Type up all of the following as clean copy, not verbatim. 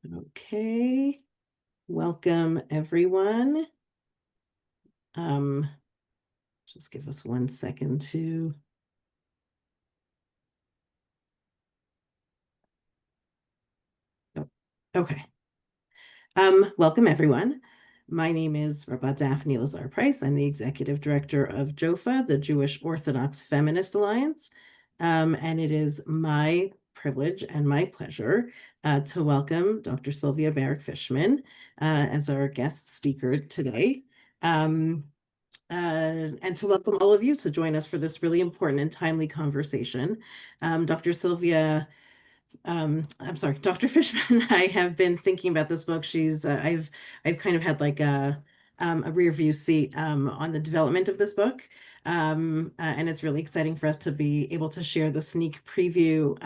Okay, welcome everyone. Just give us 1 second to. Oh, okay. Welcome everyone. My name is Rabbi Daphne Lazar-Price. I'm the executive director of JOFA, the Jewish Orthodox Feminist Alliance. And it is my privilege and my pleasure to welcome Dr. Sylvia Barack Fishman as our guest speaker today. And to welcome all of you to join us for this really important and timely conversation. Dr. Sylvia I'm sorry, Dr. Fishman. I have been thinking about this book. I've kind of had like a rear view seat on the development of this book. And it's really exciting for us to be able to share the sneak preview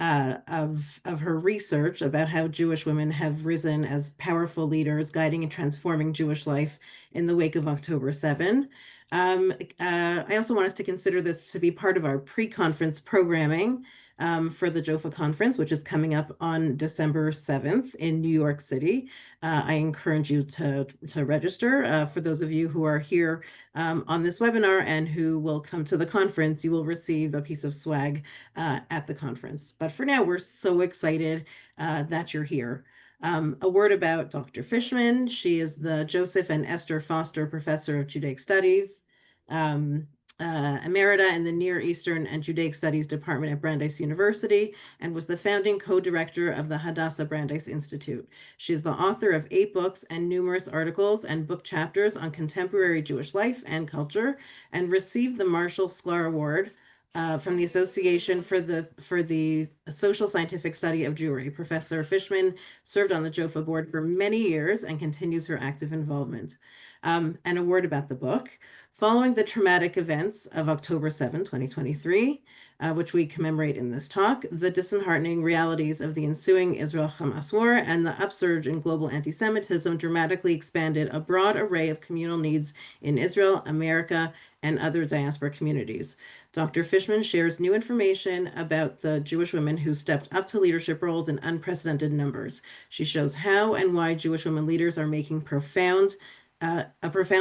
of her research about how Jewish women have risen as powerful leaders, guiding and transforming Jewish life in the wake of October 7. I also want us to consider this to be part of our pre-conference programming for the JOFA conference, which is coming up on December 7th in New York City. I encourage you to register. For those of you who are here on this webinar and who will come to the conference, you will receive a piece of swag at the conference. But for now, we're so excited that you're here. A word about Dr. Fishman. She is the Joseph and Esther Foster Professor of Judaic Studies. Emerita in the Near Eastern and Judaic Studies Department at Brandeis University, and was the founding co-director of the Hadassah Brandeis Institute. She is the author of 8 books and numerous articles and book chapters on contemporary Jewish life and culture, and received the Marshall Sklar Award from the Association for the Social Scientific Study of Jewry. Professor Fishman served on the JOFA board for many years and continues her active involvement. And a word about the book. Following the traumatic events of October 7, 2023, which we commemorate in this talk, the disheartening realities of the ensuing Israel-Hamas war and the upsurge in global antisemitism dramatically expanded a broad array of communal needs in Israel, America, and other diaspora communities. Dr. Fishman shares new information about the Jewish women who stepped up to leadership roles in unprecedented numbers. She shows how and why Jewish women leaders are making a profound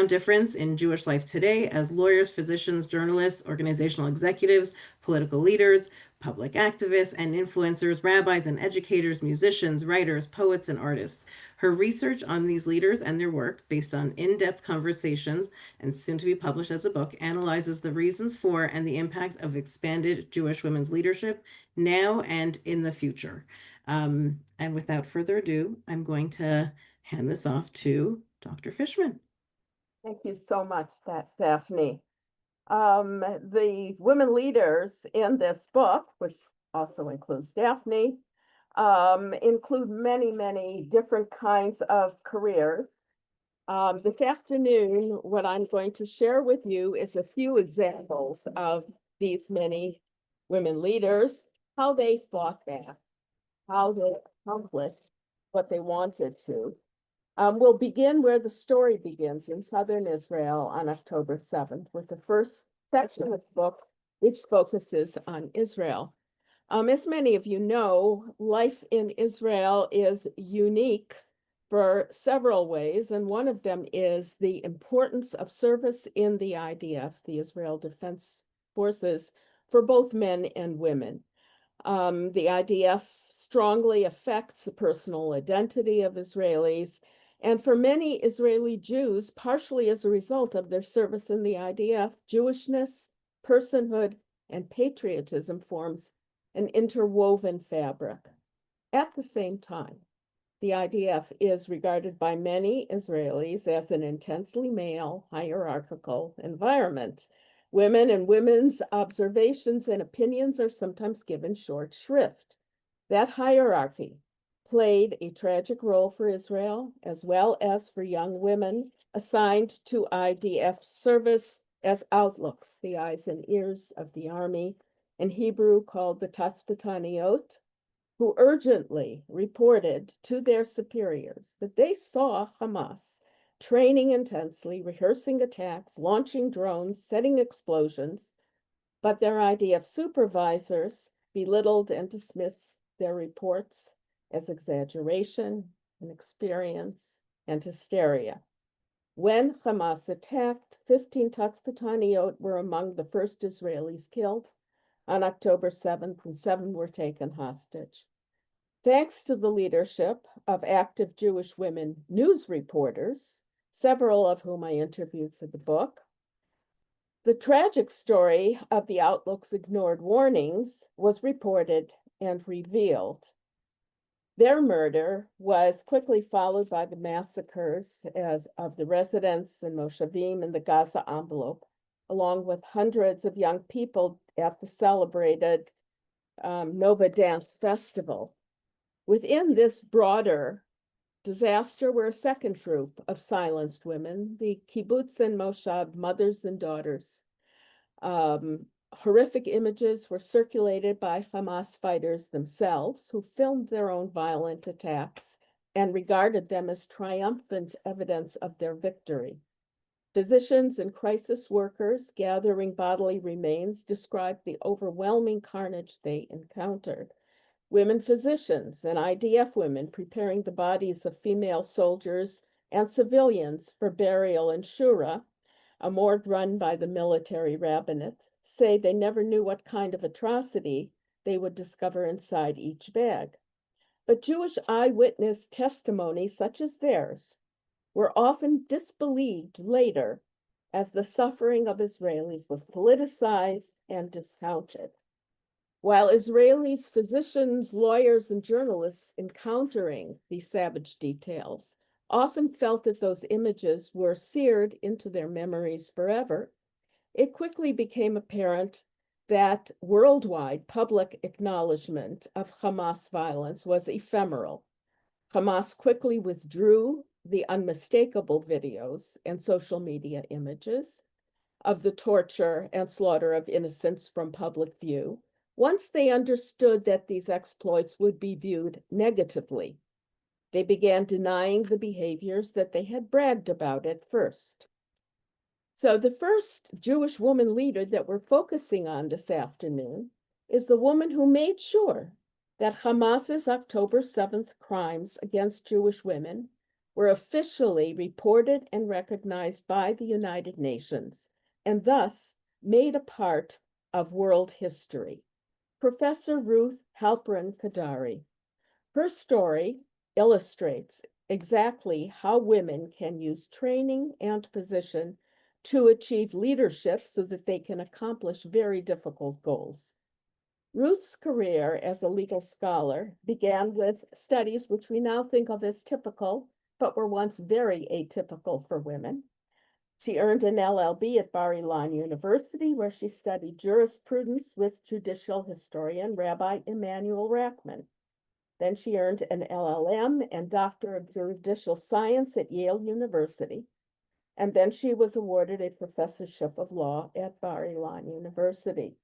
difference in Jewish life today as lawyers, physicians, journalists, organizational executives, political leaders, public activists and influencers, rabbis and educators, musicians, writers, poets, and artists. Her research on these leaders and their work, based on in-depth conversations and soon to be published as a book, analyzes the reasons for and the impact of expanded Jewish women's leadership now and in the future. And without further ado, I'm going to hand this off to Dr. Fishman. Thank you so much, Daphne. The women leaders in this book, which also includes Daphne, include many, many different kinds of careers. This afternoon, what I'm going to share with you is a few examples of these many women leaders, how they fought back, how they accomplished what they wanted to. We'll begin where the story begins in southern Israel on October 7th with the first section of the book, which focuses on Israel. As many of you know, life in Israel is unique for several ways, and one of them is the importance of service in the IDF, the Israel Defense Forces, for both men and women. The IDF strongly affects the personal identity of Israelis, and for many Israeli Jews, partially as a result of their service in the IDF, Jewishness, personhood, and patriotism forms an interwoven fabric. At the same time, the IDF is regarded by many Israelis as an intensely male, hierarchical environment. Women and women's observations and opinions are sometimes given short shrift. That hierarchy played a tragic role for Israel, as well as for young women assigned to IDF service as outlooks, the eyes and ears of the army, in Hebrew called the Tatzpitaniot, who urgently reported to their superiors that they saw Hamas training intensely, rehearsing attacks, launching drones, setting explosions, but their IDF supervisors belittled and dismissed their reports as exaggeration, inexperience, and hysteria. When Hamas attacked, 15 Tatzpitaniyot were among the first Israelis killed on October 7th, and 7 were taken hostage. Thanks to the leadership of active Jewish women news reporters, several of whom I interviewed for the book, the tragic story of the Outlook's ignored warnings was reported and revealed. Their murder was quickly followed by the massacres of the residents in Moshavim and the Gaza envelope, along with hundreds of young people at the celebrated Nova Dance Festival. Within this broader disaster were a second group of silenced women, the kibbutz and moshav mothers and daughters. Horrific images were circulated by Hamas fighters themselves, who filmed their own violent attacks and regarded them as triumphant evidence of their victory. Physicians and crisis workers gathering bodily remains described the overwhelming carnage they encountered. Women physicians and IDF women preparing the bodies of female soldiers and civilians for burial in Shura, a morgue run by the military rabbinate, say they never knew what kind of atrocity they would discover inside each bag. But Jewish eyewitness testimonies such as theirs were often disbelieved later as the suffering of Israelis was politicized and discounted. While Israelis, physicians, lawyers, and journalists encountering these savage details often felt that those images were seared into their memories forever, it quickly became apparent that worldwide public acknowledgement of Hamas violence was ephemeral. Hamas quickly withdrew the unmistakable videos and social media images of the torture and slaughter of innocents from public view, once they understood that these exploits would be viewed negatively. They began denying the behaviors that they had bragged about at first. So the first Jewish woman leader that we're focusing on this afternoon is the woman who made sure that Hamas's October 7th crimes against Jewish women were officially reported and recognized by the United Nations, and thus made a part of world history. Professor Ruth Halperin Kadari. Her story illustrates exactly how women can use training and position to achieve leadership so that they can accomplish very difficult goals. Ruth's career as a legal scholar began with studies which we now think of as typical, but were once very atypical for women. She earned an LLB at Bar-Ilan University, where she studied jurisprudence with judicial historian Rabbi Emanuel Rackman. Then she earned an LLM and Doctor of Judicial Science at Yale University. And then she was awarded a professorship of law at Bar-Ilan University.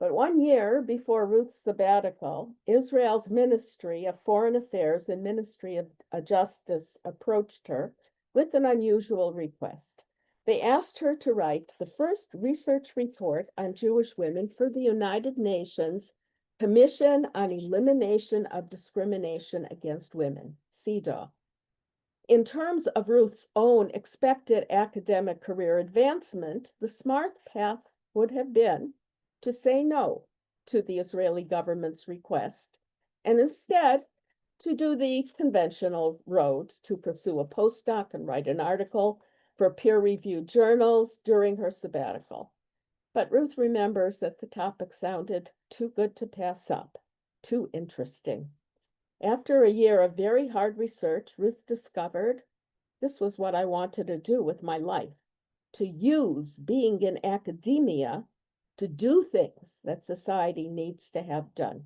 But 1 year before Ruth's sabbatical, Israel's Ministry of Foreign Affairs and Ministry of Justice approached her with an unusual request. They asked her to write the first research report on Jewish women for the United Nations Commission on Elimination of Discrimination Against Women, CEDAW. In terms of Ruth's own expected academic career advancement, the smart path would have been to say no to the Israeli government's request, and instead to do the conventional road to pursue a postdoc and write an article for peer-reviewed journals during her sabbatical. But Ruth remembers that the topic sounded too good to pass up, too interesting. After a year of very hard research, Ruth discovered this was what I wanted to do with my life, to use being in academia to do things that society needs to have done.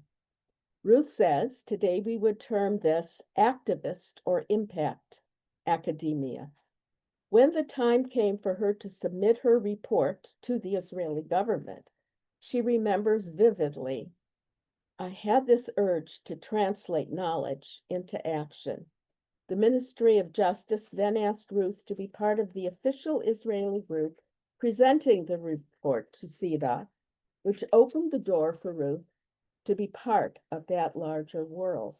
Ruth says today we would term this activist or impact academia. When the time came for her to submit her report to the Israeli government, she remembers vividly, I had this urge to translate knowledge into action. The Ministry of Justice then asked Ruth to be part of the official Israeli group presenting the report to CEDAW, which opened the door for Ruth to be part of that larger world.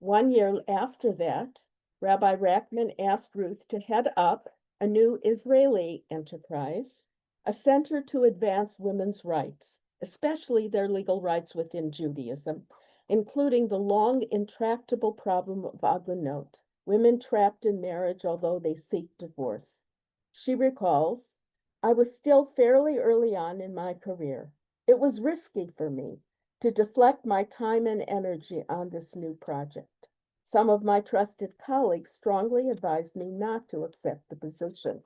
1 year after that, Rabbi Rachman asked Ruth to head up a new Israeli enterprise, a center to advance women's rights, especially their legal rights within Judaism, including the long intractable problem of agunot, women trapped in marriage although they seek divorce. She recalls, I was still fairly early on in my career. It was risky for me to deflect my time and energy on this new project. Some of my trusted colleagues strongly advised me not to accept the position,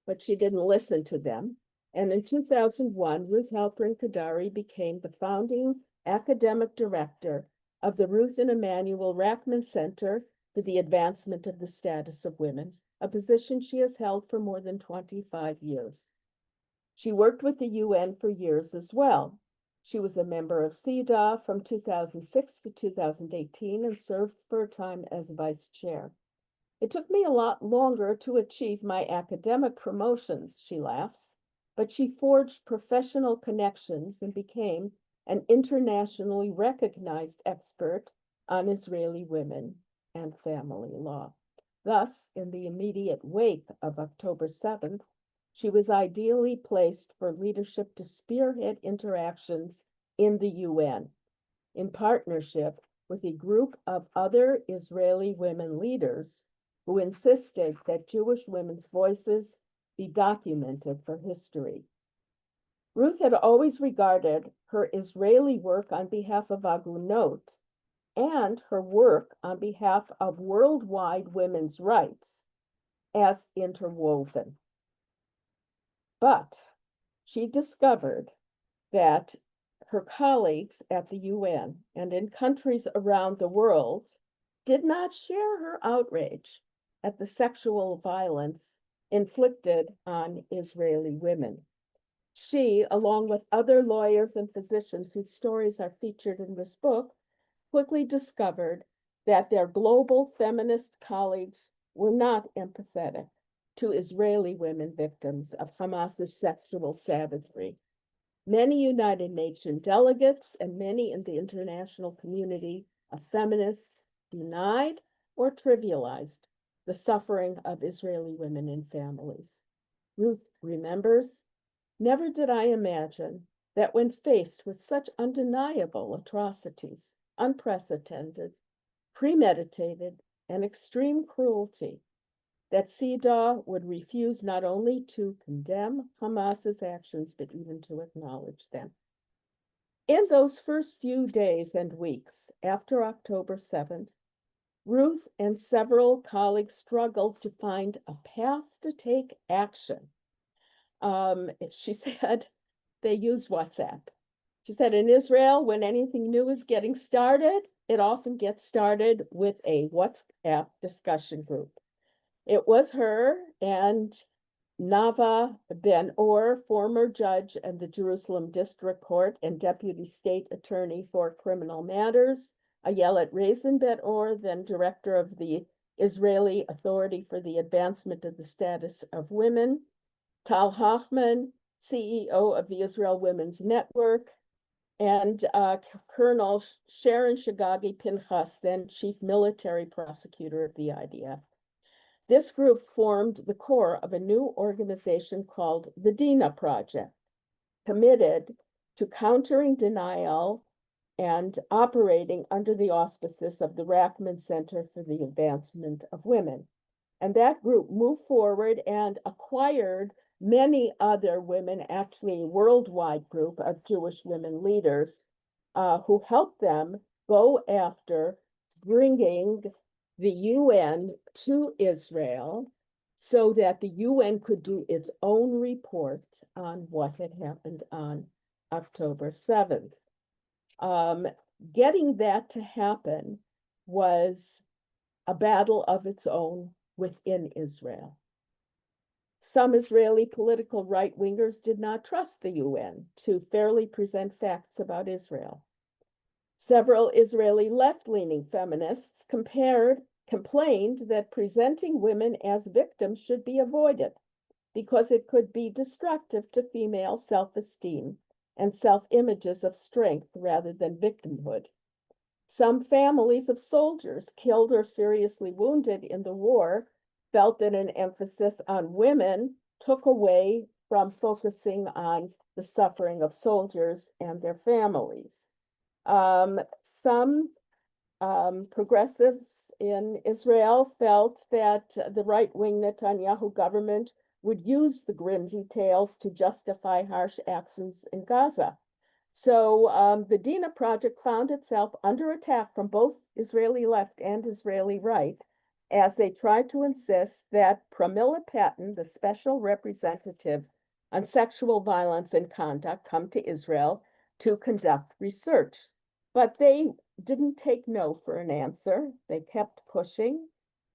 but she didn't listen to them. And in 2001, Ruth Halpern Kadari became the founding academic director of the Ruth and Emanuel Rachman Center for the Advancement of the Status of Women, a position she has held for more than 25 years. She worked with the UN for years as well. She was a member of CEDAW from 2006 to 2018 and served for a time as vice chair. It took me a lot longer to achieve my academic promotions, she laughs, but she forged professional connections and became an internationally recognized expert on Israeli women and family law. Thus, in the immediate wake of October 7th, she was ideally placed for leadership to spearhead interactions in the UN in partnership with a group of other Israeli women leaders who insisted that Jewish women's voices be documented for history. Ruth had always regarded her Israeli work on behalf of Agunot and her work on behalf of worldwide women's rights as interwoven. But she discovered that her colleagues at the UN and in countries around the world did not share her outrage at the sexual violence inflicted on Israeli women. She, along with other lawyers and physicians whose stories are featured in this book, quickly discovered that their global feminist colleagues were not empathetic to Israeli women victims of Hamas's sexual savagery. Many United Nations delegates and many in the international community of feminists denied or trivialized the suffering of Israeli women and families. Ruth remembers, never did I imagine that when faced with such undeniable atrocities, unprecedented, premeditated, and extreme cruelty, that CEDAW would refuse not only to condemn Hamas's actions, but even to acknowledge them. In those first few days and weeks after October 7th, Ruth and several colleagues struggled to find a path to take action. She said they used WhatsApp. She said in Israel, when anything new is getting started, it often gets started with a WhatsApp discussion group. It was her and Nava Ben-Or, former judge in the Jerusalem District Court and Deputy State Attorney for Criminal Matters, Ayelet Rezen Ben-Or, then director of the Israeli Authority for the Advancement of the Status of Women, Tal Hochman, CEO of the Israel Women's Network, and Colonel Sharon Shagagi Pinchas, then chief military prosecutor of the IDF. This group formed the core of a new organization called the DINA Project, committed to countering denial and operating under the auspices of the Rachman Center for the Advancement of Women. And that group moved forward and acquired many other women, actually a worldwide group of Jewish women leaders who helped them go after bringing the UN to Israel so that the UN could do its own report on what had happened on October 7th. Getting that to happen was a battle of its own within Israel. Some Israeli political right-wingers did not trust the UN to fairly present facts about Israel. Several Israeli left-leaning feminists complained that presenting women as victims should be avoided because it could be destructive to female self-esteem and self-images of strength rather than victimhood. Some families of soldiers killed or seriously wounded in the war felt that an emphasis on women took away from focusing on the suffering of soldiers and their families. Some progressives in Israel felt that the right-wing Netanyahu government would use the grim details to justify harsh actions in Gaza. So the Dina Project found itself under attack from both Israeli left and Israeli right as they tried to insist that Pramila Patten, the special representative on sexual violence and conduct, come to Israel to conduct research. But they didn't take no for an answer. They kept pushing,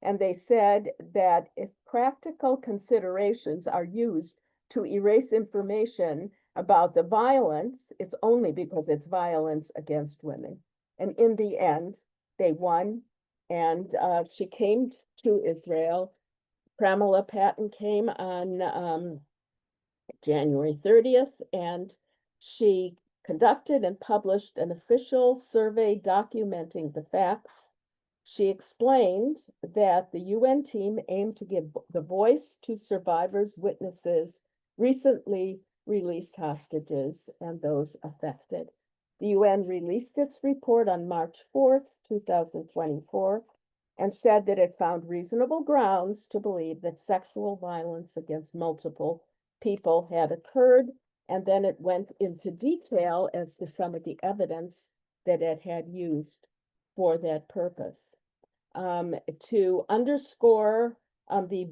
and they said that if practical considerations are used to erase information about the violence, it's only because it's violence against women. And in the end, they won, and she came to Israel. Pramila Patten came on January 30th, and she conducted and published an official survey documenting the facts. She explained that the UN team aimed to give the voice to survivors, witnesses, recently released hostages, and those affected. The UN released its report on March 4th, 2024, and said that it found reasonable grounds to believe that sexual violence against multiple people had occurred, and then it went into detail as to some of the evidence that it had used for that purpose. To underscore the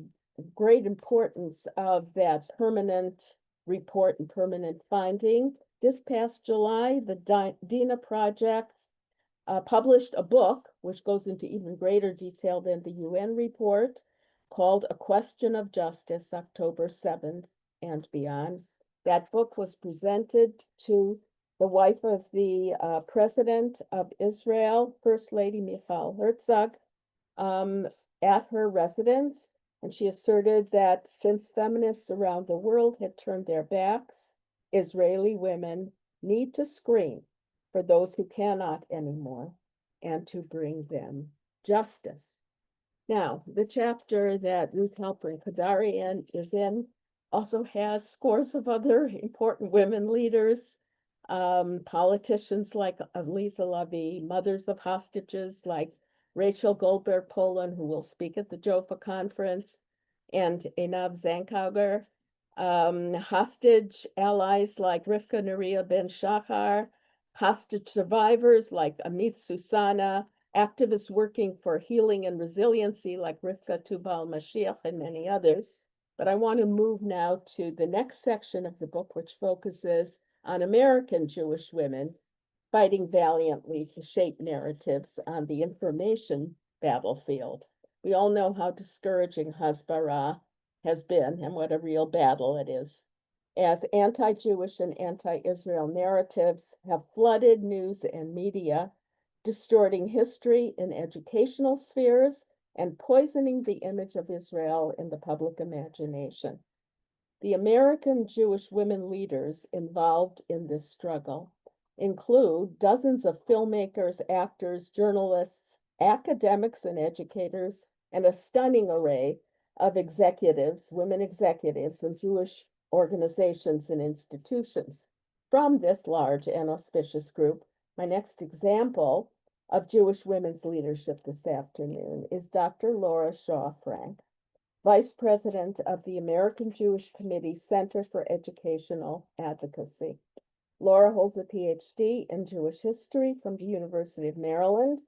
great importance of that permanent report and permanent finding, this past July, the Dina Project published a book, which goes into even greater detail than the UN report, called A Question of Justice, October 7th and beyond. That book was presented to the wife of the President of Israel, First Lady Michal Herzog, at her residence. And she asserted that since feminists around the world had turned their backs, Israeli women need to scream for those who cannot anymore and to bring them justice. Now, the chapter that Ruth Halperin Kadarian is in also has scores of other important women leaders, politicians like Lisa Levy, mothers of hostages like Rachel Goldberg Poland, who will speak at the Joffa conference, and Einav Zankauger, hostage allies like Rivka Neria Ben Shahar, hostage survivors like Amit Susana, activists working for healing and resiliency like Rivka Tubal Mashiach, and many others. But I want to move now to the next section of the book, which focuses on American Jewish women fighting valiantly to shape narratives on the information battlefield. We all know how discouraging Hasbara has been and what a real battle it is, as anti-Jewish and anti-Israel narratives have flooded news and media, distorting history in educational spheres and poisoning the image of Israel in the public imagination. The American Jewish women leaders involved in this struggle include dozens of filmmakers, actors, journalists, academics, and educators, and a stunning array of executives, women executives, and Jewish organizations and institutions. From this large and auspicious group, my next example of Jewish women's leadership this afternoon is Dr. Laura Shaw Frank, Vice President of the American Jewish Committee Center for Educational Advocacy. Laura holds a PhD in Jewish history from the University of Maryland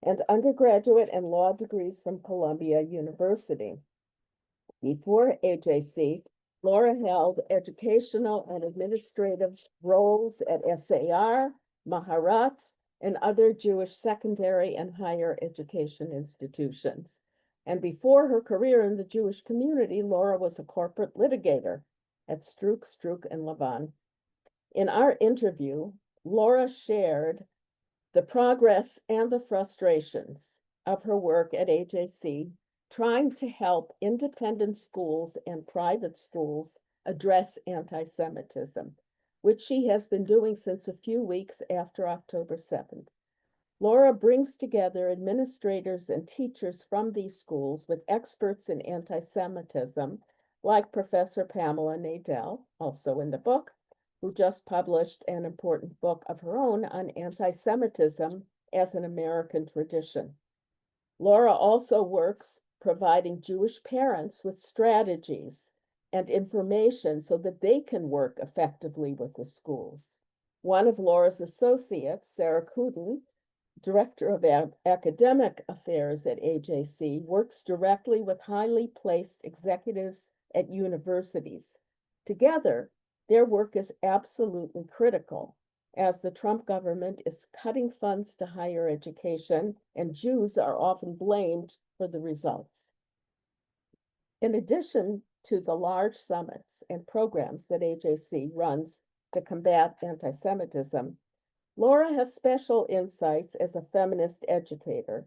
and undergraduate and law degrees from Columbia University. Before AJC, Laura held educational and administrative roles at SAR, Maharat, and other Jewish secondary and higher education institutions. And before her career in the Jewish community, Laura was a corporate litigator at Strook, and Lavan. In our interview, Laura shared the progress and the frustrations of her work at AJC, trying to help independent schools and private schools address anti-Semitism, which she has been doing since a few weeks after October 7th. Laura brings together administrators and teachers from these schools with experts in anti-Semitism, like Professor Pamela Nadell, also in the book, who just published an important book of her own on anti-Semitism as an American tradition. Laura also works providing Jewish parents with strategies and information so that they can work effectively with the schools. One of Laura's associates, Sarah Kuden, Director of Academic Affairs at AJC, works directly with highly placed executives at universities. Together, their work is absolutely critical, as the Trump government is cutting funds to higher education, and Jews are often blamed for the results. In addition to the large summits and programs that AJC runs to combat anti-Semitism, Laura has special insights as a feminist educator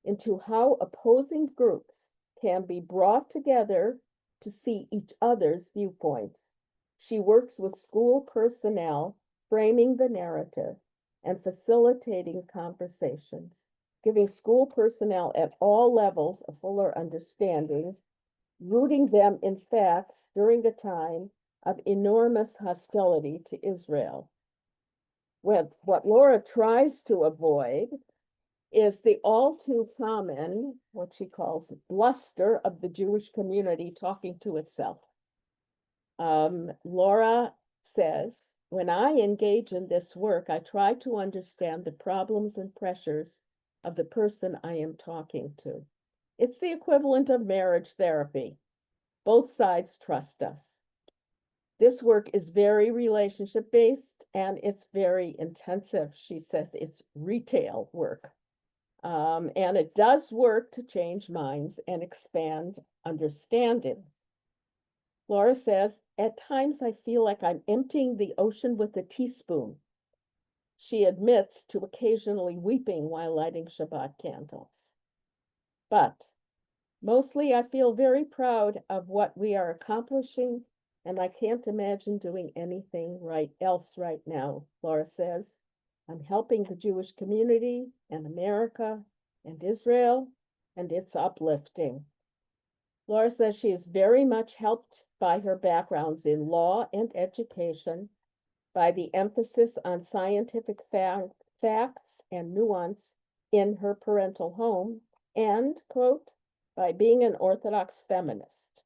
into how opposing groups can be brought together to see each other's viewpoints. She works with school personnel, framing the narrative and facilitating conversations, giving school personnel at all levels a fuller understanding, rooting them in facts during a time of enormous hostility to Israel. What Laura tries to avoid is the all too common, what she calls bluster of the Jewish community talking to itself. Laura says, when I engage in this work, I try to understand the problems and pressures of the person I am talking to. It's the equivalent of marriage therapy. Both sides trust us. This work is very relationship-based and it's very intensive. She says it's retail work. And it does work to change minds and expand understanding. Laura says, at times I feel like I'm emptying the ocean with a teaspoon. She admits to occasionally weeping while lighting Shabbat candles. But mostly I feel very proud of what we are accomplishing, and I can't imagine doing anything else right now, Laura says. I'm helping the Jewish community and America and Israel, and it's uplifting. Laura says she is very much helped by her backgrounds in law and education, by the emphasis on scientific facts and nuance in her parental home, and, quote, by being an Orthodox feminist,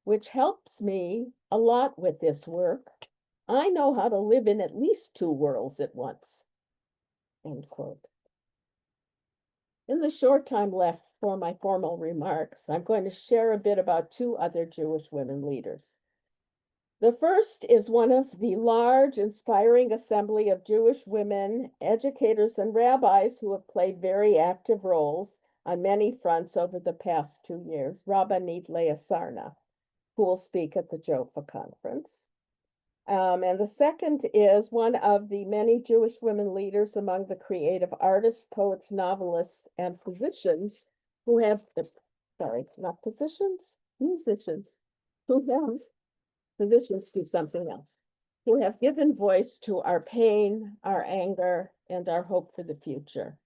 which helps me a lot with this work. I know how to live in at least two worlds at once, end quote. In the short time left for my formal remarks, I'm going to share a bit about two other Jewish women leaders. The first is one of the large, inspiring assembly of Jewish women, educators, and rabbis who have played very active roles on many fronts over the past 2 years, Rabbanit Leah Sarna, who will speak at the Jofa conference. And the second is one of the many Jewish women leaders among the creative artists, poets, novelists, and physicians who have, not physicians, musicians, who have, physicians do something else, who have given voice to our pain, our anger, and our hope for the future.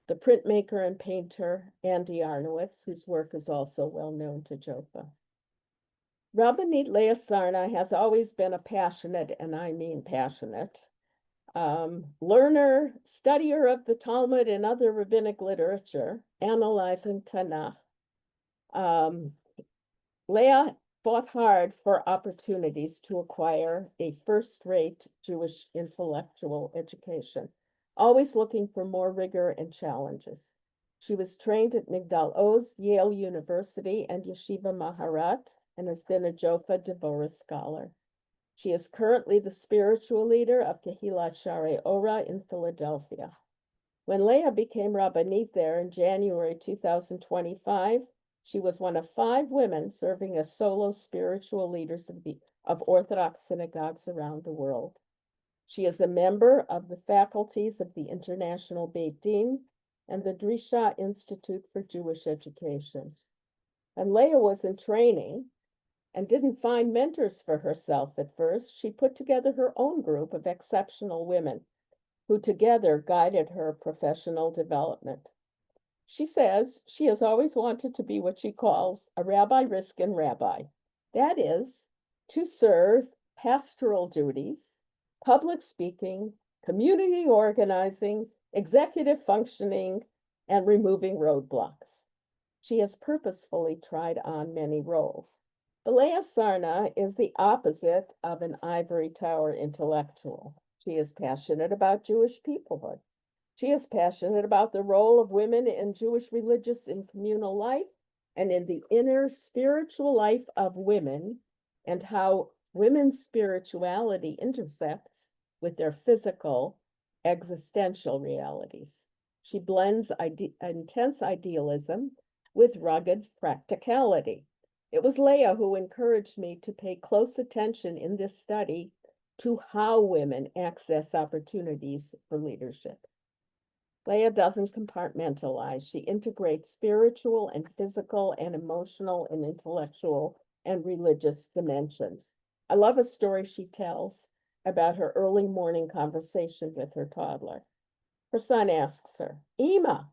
The printmaker and painter, Andy Arnowitz, whose work is also well known to Jofa. Rabbanit Leah Sarna has always been a passionate, and I mean passionate, learner, studier of the Talmud and other rabbinic literature, analyzing Tanakh. Leah fought hard for opportunities to acquire a first-rate Jewish intellectual education, always looking for more rigor and challenges. She was trained at Migdal Oz, Yale University, and Yeshiva Maharat, and has been a Jofa Devorah scholar. She is currently the spiritual leader of Kehilat Sharei Ora in Philadelphia. When Leah became Rabbanit there in January 2025, she was one of 5 women serving as solo spiritual leaders of Orthodox synagogues around the world. She is a member of the faculties of the International Beit Din and the Drisha Institute for Jewish Education. And Leah was in training and didn't find mentors for herself at first. She put together her own group of exceptional women who together guided her professional development. She says she has always wanted to be what she calls a Rabbi Riskin rabbi. That is, to serve pastoral duties, public speaking, community organizing, executive functioning, and removing roadblocks. She has purposefully tried on many roles. Leah Sarna is the opposite of an ivory tower intellectual. She is passionate about Jewish peoplehood. She is passionate about the role of women in Jewish religious and communal life and in the inner spiritual life of women and how women's spirituality intersects with their physical existential realities. She blends intense idealism with rugged practicality. It was Leah who encouraged me to pay close attention in this study to how women access opportunities for leadership. Leah doesn't compartmentalize. She integrates spiritual and physical and emotional and intellectual and religious dimensions. I love a story she tells about her early morning conversation with her toddler. Her son asks her, "Ema,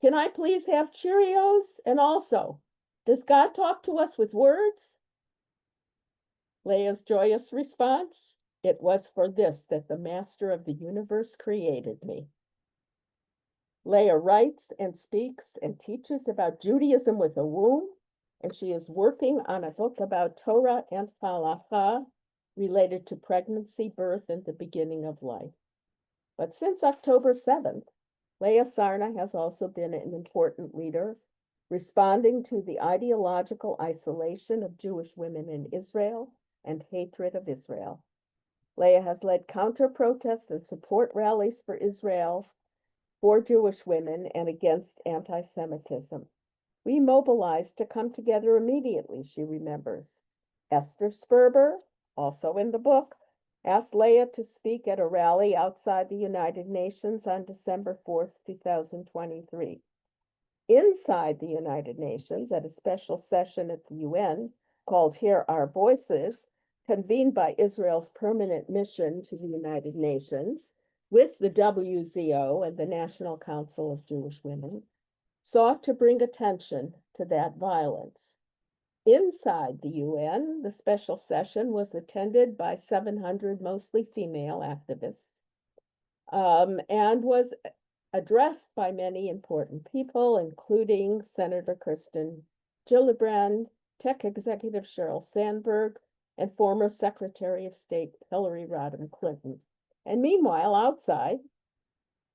can I please have Cheerios? And also, does God talk to us with words?" Leah's joyous response, "It was for this that the master of the universe created me." Leah writes and speaks and teaches about Judaism with a womb, and she is working on a book about Torah and Halacha related to pregnancy, birth, and the beginning of life. But since October 7th, Leah Sarna has also been an important leader, responding to the ideological isolation of Jewish women in Israel and hatred of Israel. Leah has led counter-protests and support rallies for Israel, for Jewish women, and against anti-Semitism. We mobilized to come together immediately, she remembers. Esther Sperber, also in the book, asked Leah to speak at a rally outside the United Nations on December 4th, 2023. Inside the United Nations, at a special session at the UN called Hear Our Voices, convened by Israel's permanent mission to the United Nations, with the WZO and the National Council of Jewish Women, sought to bring attention to that violence. Inside the UN, the special session was attended by 700 mostly female activists and was addressed by many important people, including Senator Kirsten Gillibrand, Tech Executive Sheryl Sandberg, and former Secretary of State Hillary Rodham Clinton. And meanwhile, outside,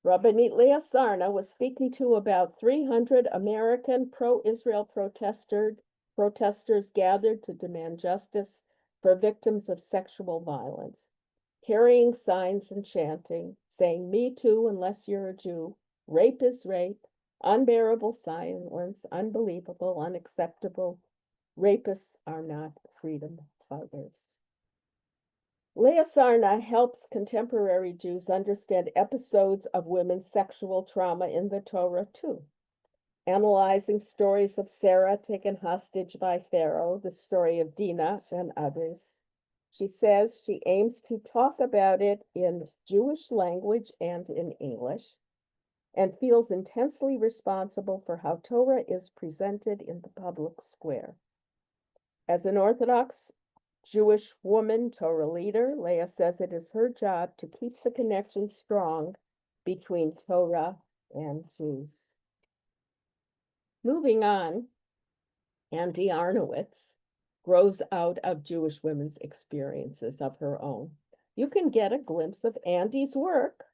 Rabbanit Leah Sarna was speaking to about 300 American pro-Israel protesters gathered to demand justice for victims of sexual violence, carrying signs and chanting, saying, "Me too, unless you're a Jew. Rape is rape. Unbearable silence. Unbelievable. Unacceptable. Rapists are not freedom fighters." Leah Sarna helps contemporary Jews understand episodes of women's sexual trauma in the Torah too, analyzing stories of Sarah taken hostage by Pharaoh, the story of Dinah, and others. She says she aims to talk about it in Jewish language and in English, and feels intensely responsible for how Torah is presented in the public square. As an Orthodox Jewish woman Torah leader, Leah says it is her job to keep the connection strong between Torah and Jews. Moving on, Andy Arnowitz grows out of Jewish women's experiences of her own. You can get a glimpse of Andy's work,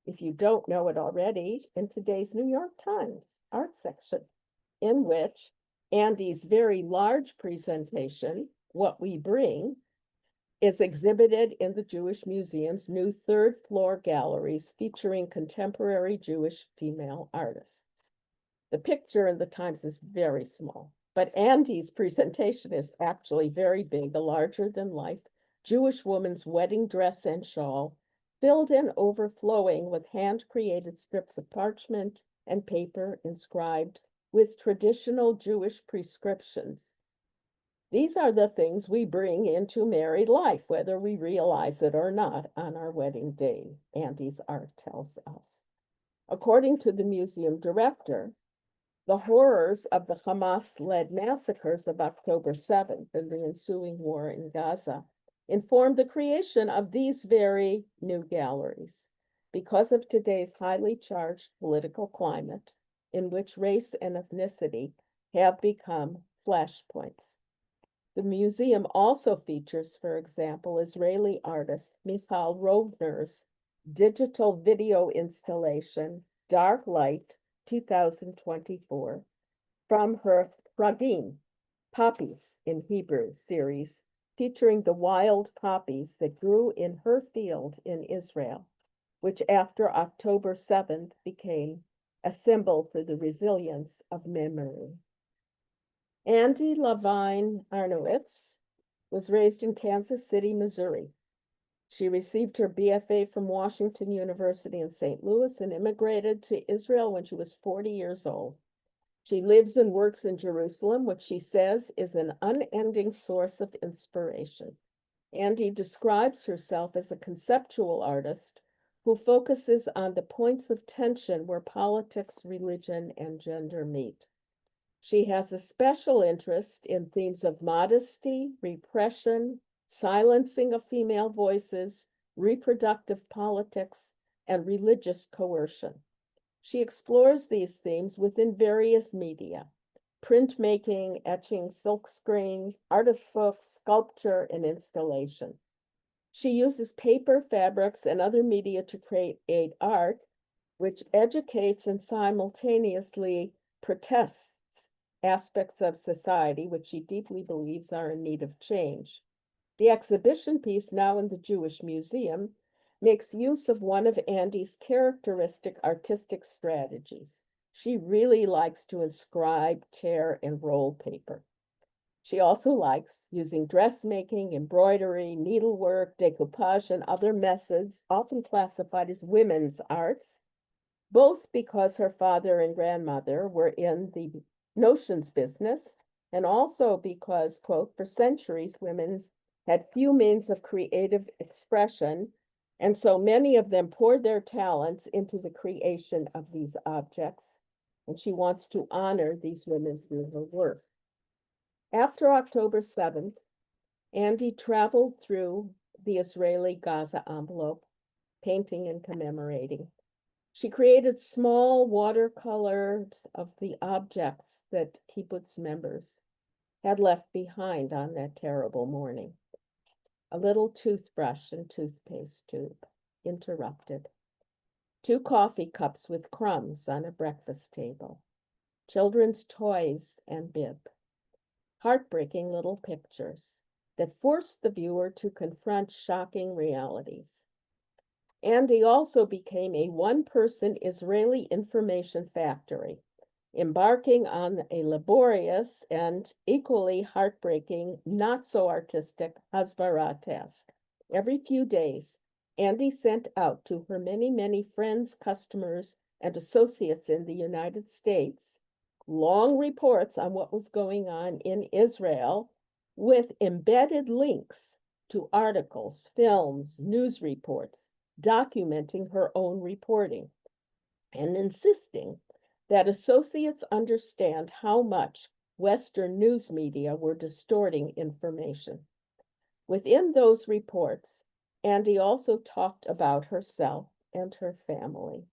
if you don't know it already, in today's New York Times art section, in which Andy's very large presentation, What We Bring, is exhibited in the Jewish Museum's new third-floor galleries featuring contemporary Jewish female artists. The picture in the Times is very small, but Andy's presentation is actually very big, a larger-than-life Jewish woman's wedding dress and shawl, filled and overflowing with hand-created strips of parchment and paper inscribed with traditional Jewish prescriptions. These are the things we bring into married life, whether we realize it or not, on our wedding day, Andy's art tells us. According to the museum director, the horrors of the Hamas-led massacres of October 7th and the ensuing war in Gaza informed the creation of these very new galleries. Because of today's highly charged political climate, in which race and ethnicity have become flashpoints. The museum also features, for example, Israeli artist Michal Rovner's digital video installation, Dark Light 2024, from her Pragim, Poppies in Hebrew series, featuring the wild poppies that grew in her field in Israel, which after October 7th became a symbol for the resilience of memory. Andy Levine Arnowitz was raised in Kansas City, Missouri. She received her BFA from Washington University in St. Louis and immigrated to Israel when she was 40 years old. She lives and works in Jerusalem, which she says is an unending source of inspiration. Andy describes herself as a conceptual artist who focuses on the points of tension where politics, religion, and gender meet. She has a special interest in themes of modesty, repression, silencing of female voices, reproductive politics, and religious coercion. She explores these themes within various media: printmaking, etching, silkscreen, artist books, sculpture, and installation. She uses paper, fabrics, and other media to create art, which educates and simultaneously protests aspects of society which she deeply believes are in need of change. The exhibition piece, now in the Jewish Museum, makes use of one of Andy's characteristic artistic strategies. She really likes to inscribe, tear, and roll paper. She also likes using dressmaking, embroidery, needlework, decoupage, and other methods, often classified as women's arts, both because her father and grandmother were in the notions business, and also because, quote, for centuries, women had few means of creative expression, and so many of them poured their talents into the creation of these objects, and she wants to honor these women through her work. After October 7th, Andy traveled through the Israeli-Gaza envelope, painting and commemorating. She created small watercolors of the objects that kibbutz members had left behind on that terrible morning. A little toothbrush and toothpaste tube, interrupted. 2 coffee cups with crumbs on a breakfast table. Children's toys and bib. Heartbreaking little pictures that forced the viewer to confront shocking realities. Andy also became a one-person Israeli information factory, embarking on a laborious and equally heartbreaking, not-so-artistic hasbara task. Every few days, Andy sent out to her many, many friends, customers, and associates in the United States long reports on what was going on in Israel, with embedded links to articles, films, news reports, documenting her own reporting, and insisting that associates understand how much Western news media were distorting information. Within those reports, Andy also talked about herself and her family,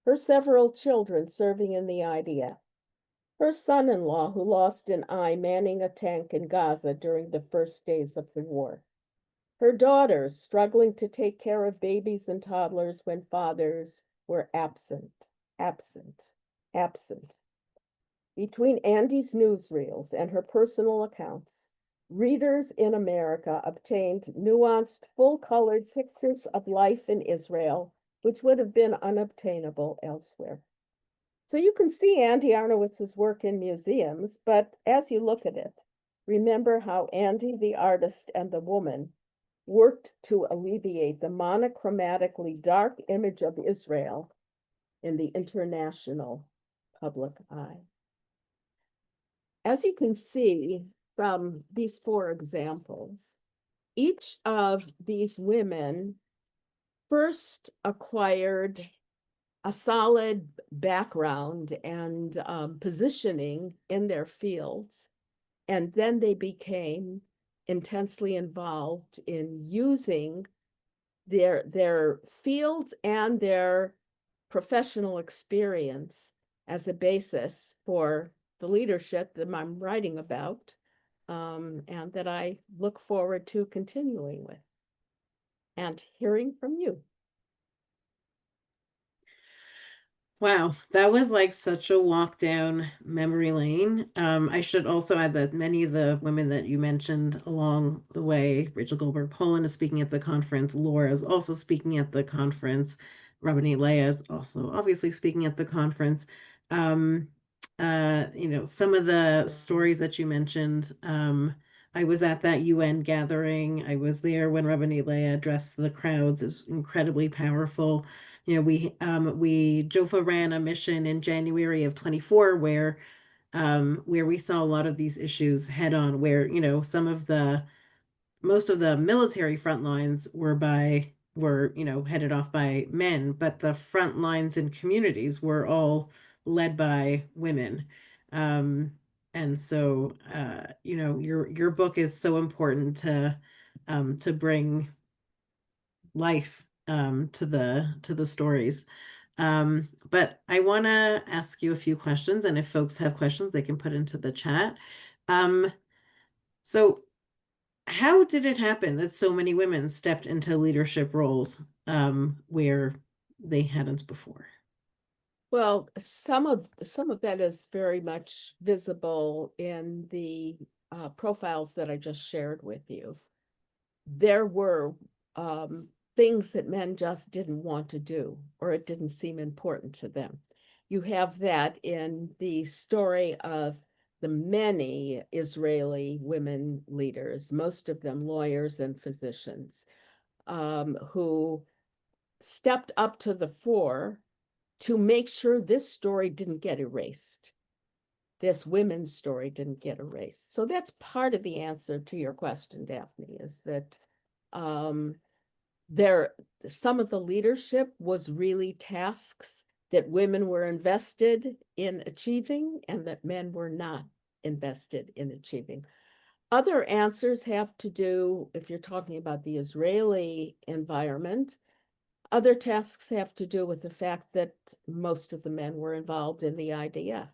her several children serving in the IDF, her son-in-law who lost an eye manning a tank in Gaza during the first days of the war, her daughters struggling to take care of babies and toddlers when fathers were absent. Between Andy's newsreels and her personal accounts, readers in America obtained nuanced, full-colored pictures of life in Israel, which would have been unobtainable elsewhere. So you can see Andy Arnowitz's work in museums, but as you look at it, remember how Andy, the artist, and the woman worked to alleviate the monochromatically dark image of Israel in the international public eye. As you can see, from these four examples, each of these women first acquired a solid background and positioning in their fields, and then they became intensely involved in using their fields and their professional experience as a basis for the leadership that I'm writing about, and that I look forward to continuing with and hearing from you. Wow, that was like such a walk down memory lane. I should also add that many of the women that you mentioned along the way, Rachel Goldberg Poland is speaking at the conference, Laura is also speaking at the conference, Rabbanit Leah is also obviously speaking at the conference. Um, some of the stories that you mentioned, I was at that UN gathering. I was there when Rabbanit Leah addressed the crowds. It was incredibly powerful. We Jofa ran a mission in January of 24 where we saw a lot of these issues head on, where, some of the most of the military front lines were, headed off by men, but the front lines in communities were all led by women. Um, and so your book is so important to bring life to the stories. But I want to ask you a few questions, and if folks have questions, they can put into the chat. Um, so how did it happen that so many women stepped into leadership roles where they hadn't before? Well, some of that is very much visible in the profiles that I just shared with you. There were things that men just didn't want to do, or it didn't seem important to them. You have that in the story of the many Israeli women leaders, most of them lawyers and physicians, who stepped up to the fore to make sure this story didn't get erased. This women's story didn't get erased. So that's part of the answer to your question, Daphne, is that um, there some of the leadership was really tasks that women were invested in achieving and that men were not invested in achieving. Other answers have to do, if you're talking about the Israeli environment, other tasks have to do with the fact that most of the men were involved in the IDF.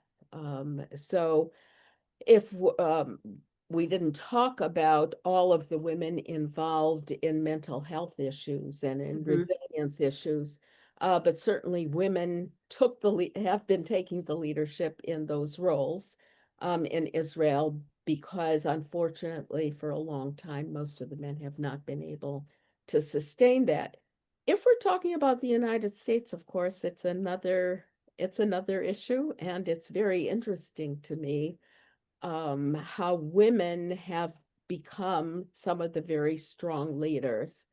So if we didn't talk about all of the women involved in mental health issues and in resilience issues, but certainly women have been taking the leadership in those roles in Israel, because unfortunately for a long time, most of the men have not been able to sustain that. If we're talking about the United States, of course, it's another issue, and it's very interesting to me how women have become some of the very strong leaders.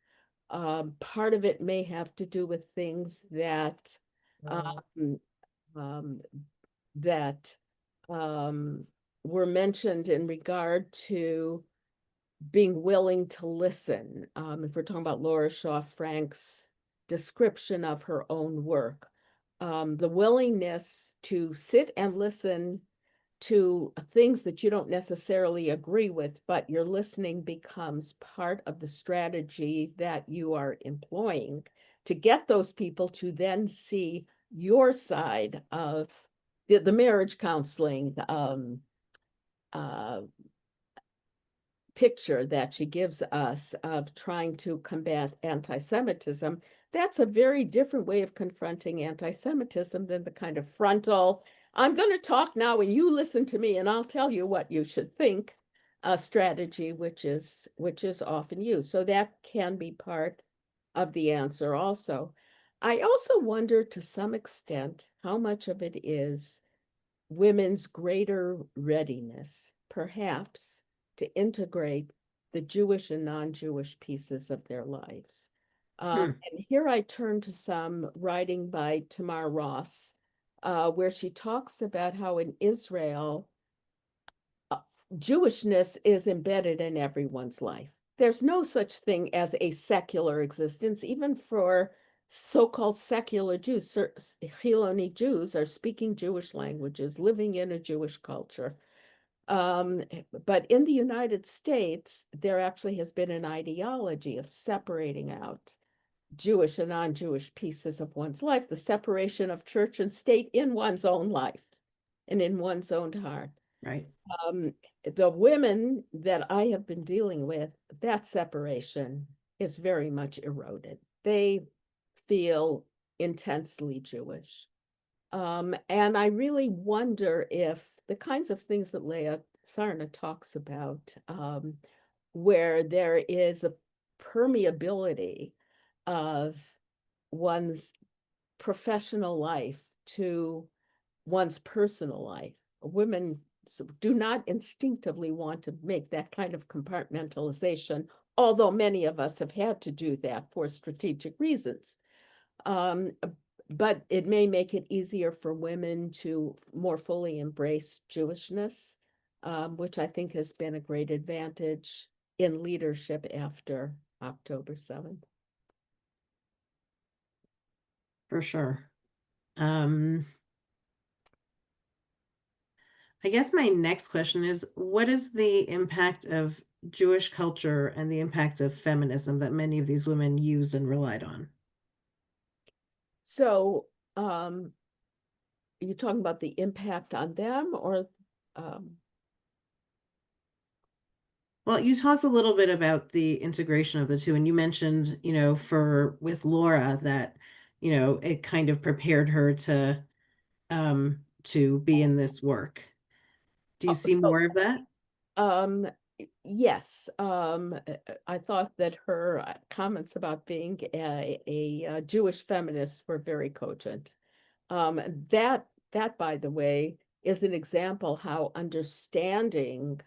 Part of it may have to do with things that um, um, that um, were mentioned in regard to being willing to listen. If we're talking about Laura Shaw Frank's description of her own work, the willingness to sit and listen to things that you don't necessarily agree with, but your listening becomes part of the strategy that you are employing to get those people to then see your side of the marriage counseling uh, picture that she gives us of trying to combat anti-Semitism. That's a very different way of confronting anti-Semitism than the kind of frontal, I'm going to talk now and you listen to me and I'll tell you what you should think, strategy, which is often used. So that can be part of the answer also. I also wonder to some extent how much of it is women's greater readiness, perhaps, to integrate the Jewish and non-Jewish pieces of their lives. And here I turn to some writing by Tamar Ross, where she talks about how in Israel, Jewishness is embedded in everyone's life. There's no such thing as a secular existence, even for so-called secular Jews. Chiloni Jews are speaking Jewish languages, living in a Jewish culture. But in the United States, there actually has been an ideology of separating out Jewish and non-Jewish pieces of one's life, the separation of church and state in one's own life and in one's own heart. Right. The women that I have been dealing with, that separation is very much eroded. They feel intensely Jewish. And I really wonder if the kinds of things that Leah Sarna talks about, where there is a permeability of one's professional life to one's personal life. Women do not instinctively want to make that kind of compartmentalization, although many of us have had to do that for strategic reasons. But it may make it easier for women to more fully embrace Jewishness, which I think has been a great advantage in leadership after October 7th. For sure. I guess my next question is, what is the impact of Jewish culture and the impact of feminism that many of these women used and relied on? So, are you talking about the impact on them or Well, you talked a little bit about the integration of the two, and you mentioned, for with Laura that, it kind of prepared her to be in this work. Do you see so more of that? um yes, I thought that her comments about being a Jewish feminist were very cogent. Um, that that, by the way, is an example how understanding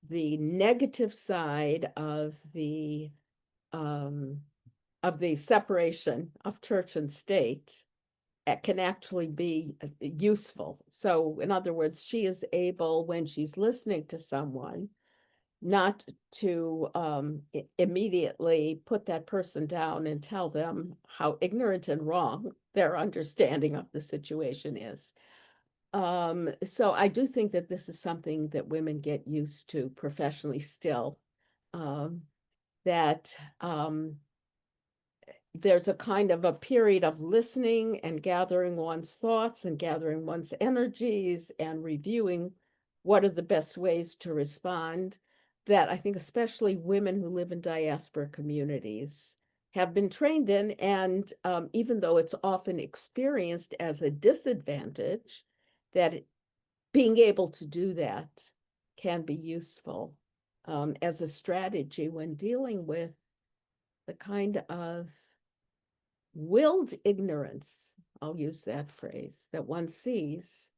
the negative side um, of the separation of church and state can actually be useful. So, in other words, she is able, when she's listening to someone, not to immediately put that person down and tell them how ignorant and wrong their understanding of the situation is. So I do think that this is something that women get used to professionally still, um, that there's a kind of a period of listening and gathering one's thoughts and gathering one's energies and reviewing what are the best ways to respond, that I think especially women who live in diaspora communities have been trained in. And even though it's often experienced as a disadvantage, that being able to do that can be useful as a strategy when dealing with the kind of willed ignorance, I'll use that phrase, that one sees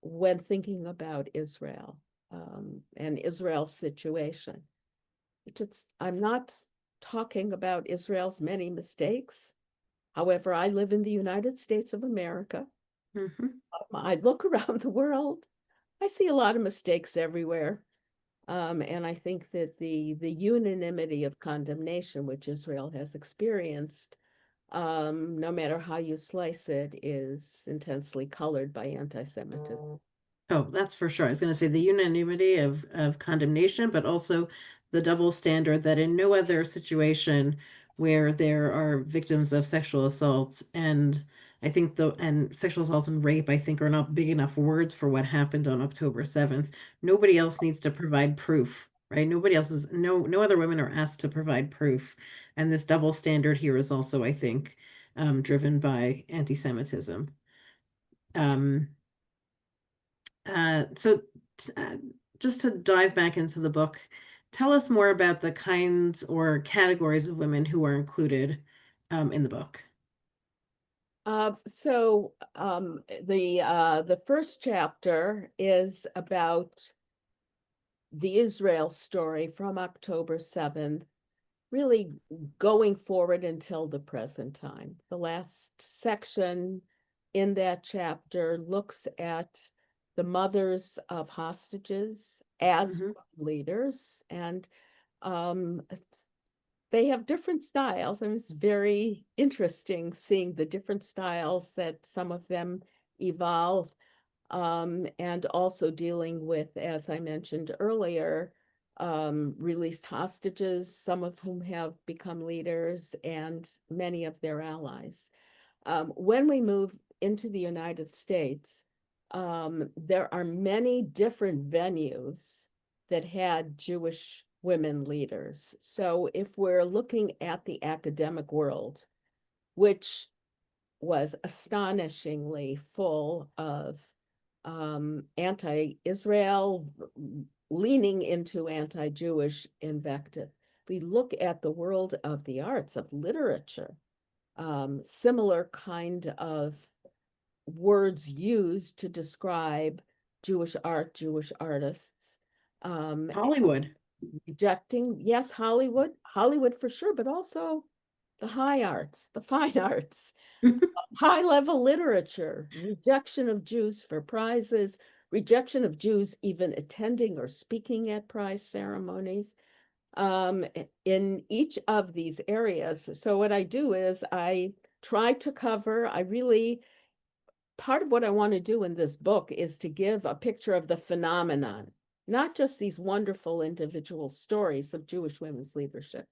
when thinking about Israel and Israel's situation. I'm not talking about Israel's many mistakes. However, I live in the United States of America. Mhm. I look around the world. I see a lot of mistakes everywhere. And I think that the unanimity of condemnation which Israel has experienced, no matter how you slice it, is intensely colored by anti-Semitism. Oh, that's for sure. I was going to say the unanimity of condemnation, but also the double standard that in no other situation where there are victims of sexual assault and sexual assault and rape, I think are not big enough words for what happened on October 7th. Nobody else needs to provide proof, right? No other women are asked to provide proof. And this double standard here is also, I think, driven by anti-Semitism. Um, so, uh, just to dive back into the book, tell us more about the kinds or categories of women who are included in the book. The first chapter is about the Israel story from October 7th, really going forward until the present time. The last section in that chapter looks at the mothers of hostages as Mhm. leaders, and um, they have different styles, and it's very interesting seeing the different styles that some of them evolve, and also dealing with, as I mentioned earlier, released hostages, some of whom have become leaders, and many of their allies. When we move into the United States, there are many different venues that had Jewish women leaders. So if we're looking at the academic world, which was astonishingly full of anti-Israel, leaning into anti-Jewish invective. We look at the world of the arts, of literature, similar kind of words used to describe Jewish art, Jewish artists, Hollywood. rejecting, yes, Hollywood for sure, but also the high arts, the fine arts, high level literature, rejection of Jews for prizes, rejection of Jews even attending or speaking at prize ceremonies, in each of these areas. So what I do is I try to cover, part of what I want to do in this book is to give a picture of the phenomenon, not just these wonderful individual stories of Jewish women's leadership,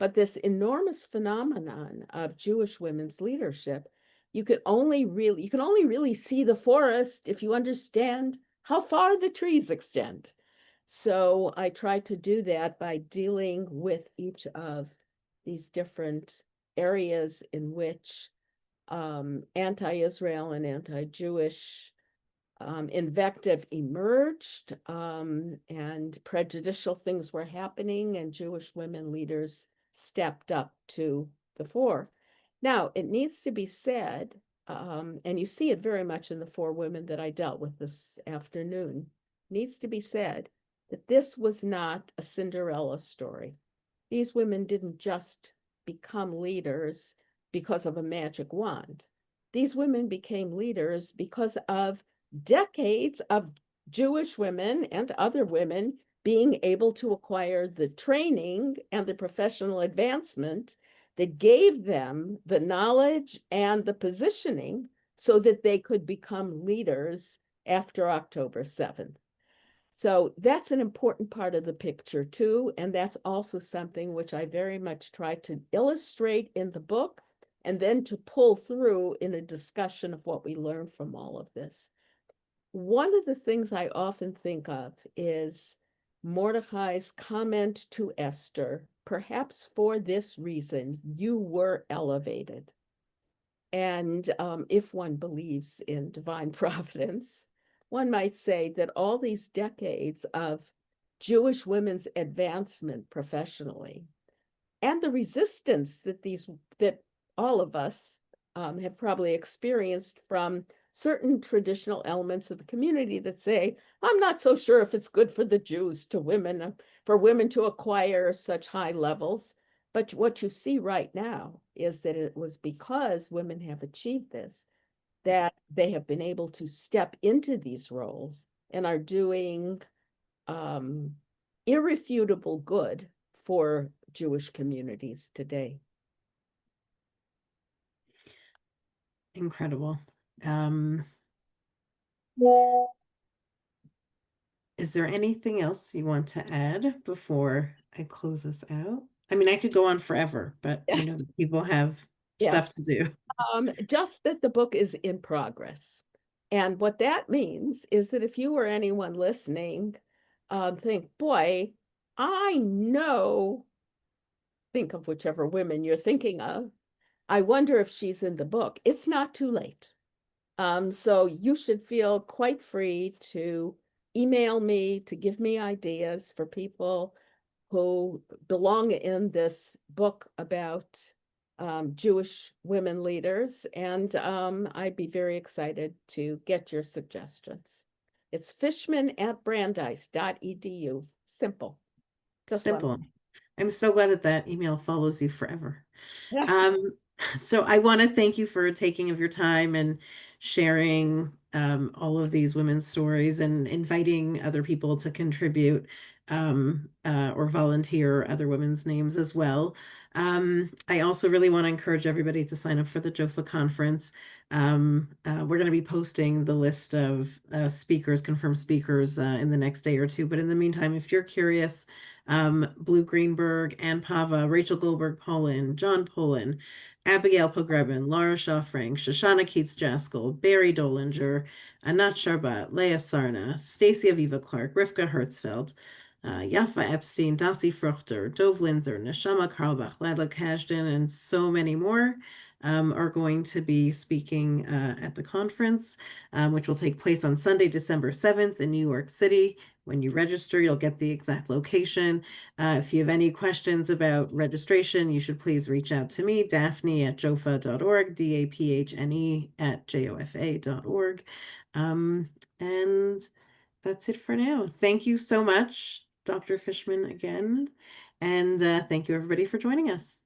but this enormous phenomenon of Jewish women's leadership. You can only really see the forest if you understand how far the trees extend. So I try to do that by dealing with each of these different areas in which anti-Israel and anti-Jewish invective emerged, and prejudicial things were happening, and Jewish women leaders stepped up to the fore. Now, it needs to be said, and you see it very much in the four women that I dealt with this afternoon, needs to be said that this was not a Cinderella story. These women didn't just become leaders because of a magic wand. These women became leaders because of decades of Jewish women and other women being able to acquire the training and the professional advancement that gave them the knowledge and the positioning so that they could become leaders after October 7th. So that's an important part of the picture too, and that's also something which I very much try to illustrate in the book and then to pull through in a discussion of what we learn from all of this. One of the things I often think of is Mordecai's comment to Esther, perhaps for this reason, you were elevated. And if one believes in divine providence, one might say that all these decades of Jewish women's advancement professionally and the resistance that all of us have probably experienced from certain traditional elements of the community that say, I'm not so sure if it's good for the Jews to women, for women to acquire such high levels. But what you see right now is that it was because women have achieved this, that they have been able to step into these roles and are doing irrefutable good for Jewish communities today. Incredible. Is there anything else you want to add before I close this out? I mean, I could go on forever, but I know that people have Yeah. stuff to do. Just that the book is in progress. And what that means is that if you or anyone listening think, boy, I know, think of whichever women you're thinking of, I wonder if she's in the book. It's not too late. So you should feel quite free to email me, to give me ideas for people who belong in this book about Jewish women leaders. And I'd be very excited to get your suggestions. It's fishman@brandeis.edu. Simple. Just one. Simple. I'm so glad that that email follows you forever. Yes. Um, so I want to thank you for taking of your time and sharing all of these women's stories and inviting other people to contribute or volunteer other women's names as well. I also really want to encourage everybody to sign up for the JOFA conference. We're going to be posting the list of speakers, confirmed speakers in the next day or two. But in the meantime, if you're curious, Blue Greenberg, Ann Pava, Rachel Goldberg Polin, John Polin, Abigail Pogrebin, Laura Shaw Frank, Shoshana Keats Jaskell, Barry Dolinger, Anat Sharbat, Leah Sarna, Stacy Aviva Clark, Rivka Hertzfeld, Yafa Epstein, Dasi Fruchter, Dove Linzer, Neshama Karlbach, Ladla Kashdan, and so many more are going to be speaking at the conference, which will take place on Sunday, December 7th in New York City. When you register, you'll get the exact location. If you have any questions about registration, you should please reach out to me, Daphne@jofa.org, DAPHNE@JOFA.org. And that's it for now. Thank you so much, Dr. Fishman, again. And thank you, everybody, for joining us.